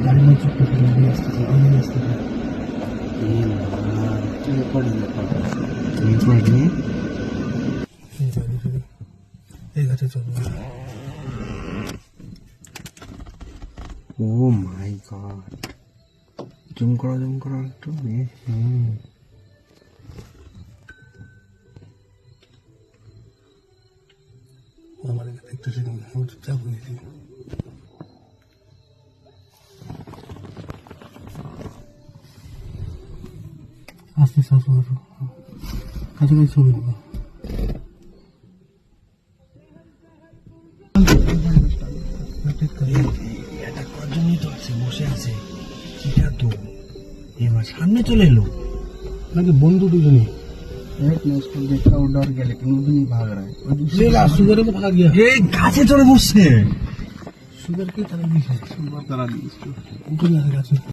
গাড়ি নিয়ে চুপ করে নিয়ে আসতেছে নিয়ে আসতেছে এই গাছে চলবে ও মাই গড জুম করো একটু আমার দেখতেছি আমি তো যাবো না আস্তে আস্তে কাছাকাছি ছবি নেবো এটা কজনই তো আছে বসে আছে এটা তো এবার সামনে চলে এলো नाकि बंधु दुजनी एक ने उसको देखा वो डर गया लेकिन वो भी नहीं भाग रहा है शुगर को भाग गया ये गाছে চড়ে বসছে शुगर की तरह भी है सुबह तरह नहीं ऊपर